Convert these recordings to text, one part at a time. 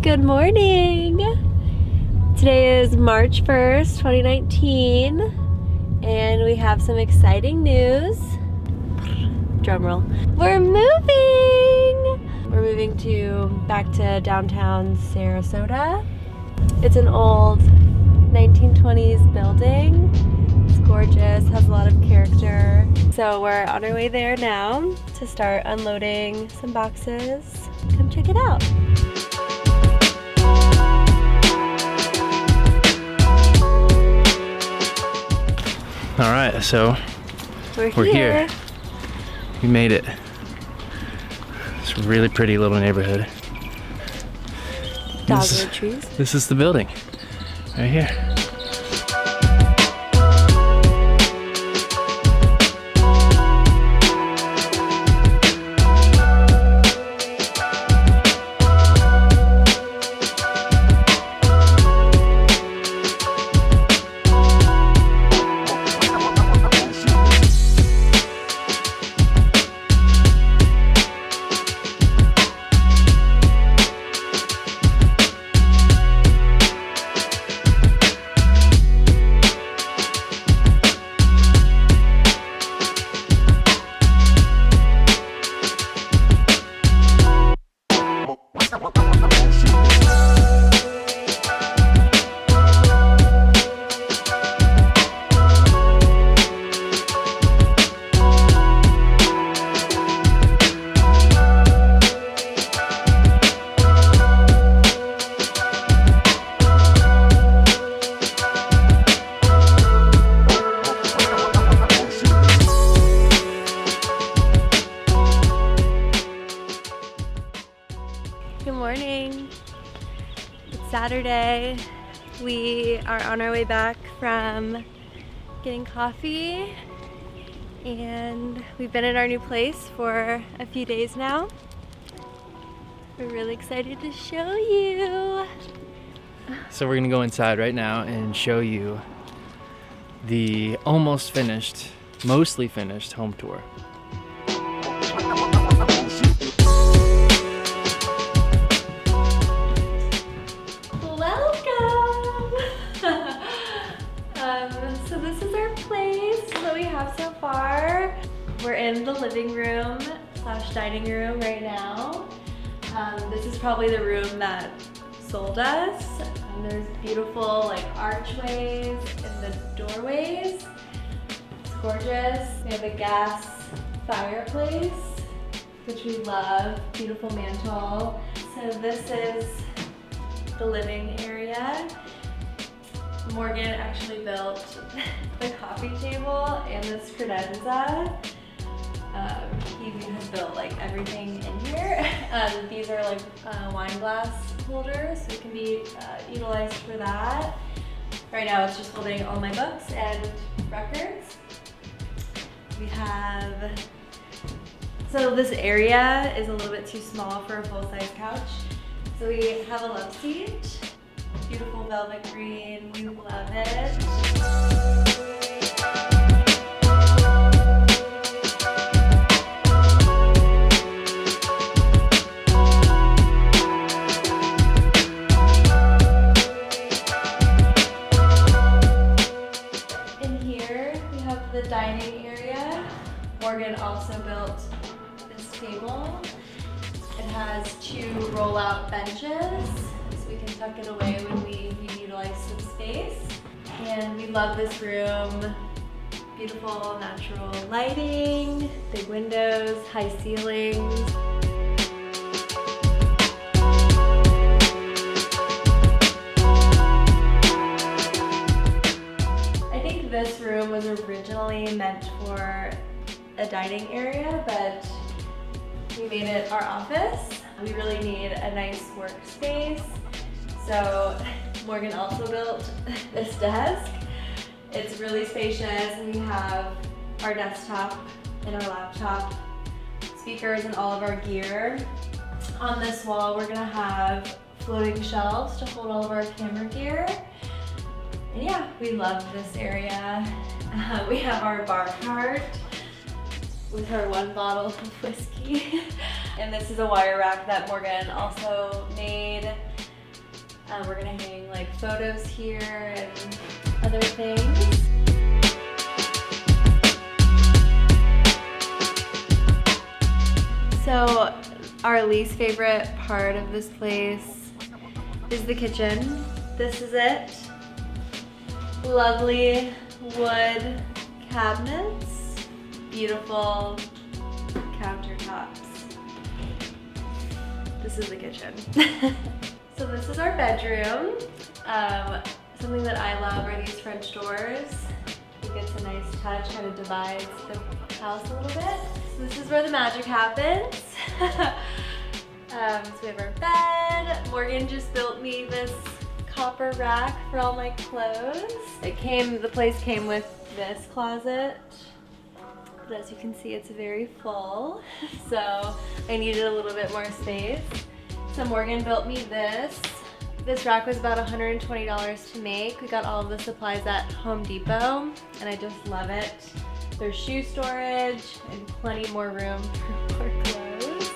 Good morning! Today is March 1st, 2019, and we have some exciting news. Drumroll. We're moving! We're moving back to downtown Sarasota. It's an old 1920s building. It's gorgeous, has a lot of character. So we're on our way there now to start unloading some boxes. Come check it out. All right, so we're here. We made it. It's a really pretty little neighborhood. Dogwood trees. This is the building, right here. Good morning. It's Saturday. We are on our way back from getting coffee, and we've been in our new place for a few days now. We're really excited to show you. So we're gonna go inside right now and show you the almost finished, mostly finished home tour. So this is our place that we have so far. We're in the living room / dining room right now. This is probably the room that sold us. There's beautiful archways in the doorways. It's gorgeous. We have a gas fireplace, which we love. Beautiful mantle. So this is the living area. Morgan actually built the coffee table and this credenza. He has built everything in here. These are wine glass holders, so it can be utilized for that. Right now it's just holding all my books and records. We have, so this area is a little bit too small for a full-size couch. So we have a love seat. Beautiful velvet green, we love it. In here, we have the dining area. Morgan also built this table. It has 2 roll-out benches. We can tuck it away when we utilize some space. And we love this room. Beautiful natural lighting, big windows, high ceilings. I think this room was originally meant for a dining area, but we made it our office. We really need a nice workspace. So Morgan also built this desk. It's really spacious, and we have our desktop and our laptop, speakers, and all of our gear. On this wall, we're gonna have floating shelves to hold all of our camera gear. And yeah, we love this area. We have our bar cart with her 1 bottle of whiskey. And this is a wire rack that Morgan also made. We're gonna hang like photos here and other things. So our least favorite part of this place is the kitchen. This is it. Lovely wood cabinets, beautiful countertops. This is the kitchen. So this is our bedroom. Something that I love are these French doors. I think it's a nice touch, kind of divides the house a little bit. So this is where the magic happens. So we have our bed. Morgan just built me this copper rack for all my clothes. The place came with this closet, but as you can see, it's very full. So I needed a little bit more space. So Morgan built me this. This rack was about $120 to make. We got all of the supplies at Home Depot, and I just love it. There's shoe storage and plenty more room for more clothes.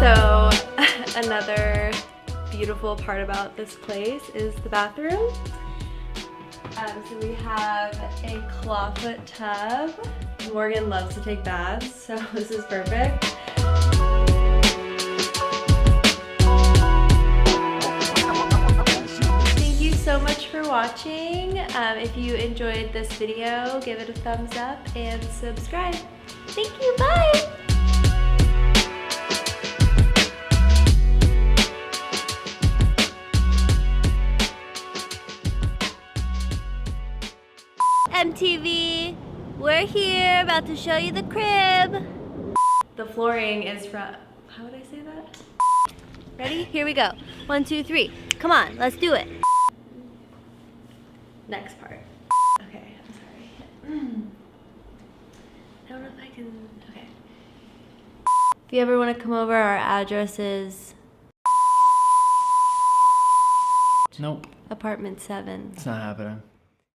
So another beautiful part about this place is the bathroom. So we have a clawfoot tub. Morgan loves to take baths, so this is perfect. Thank you so much for watching. If you enjoyed this video, give it a thumbs up and subscribe. Thank you, bye! MTV, we're here, about to show you the crib. The flooring is from, how would I say that? Ready? Here we go. 1, 2, 3. Come on, let's do it. Next part. Okay, I'm sorry. I don't know if I can, okay. If you ever want to come over, our address is Nope, apartment 7. it's not happening.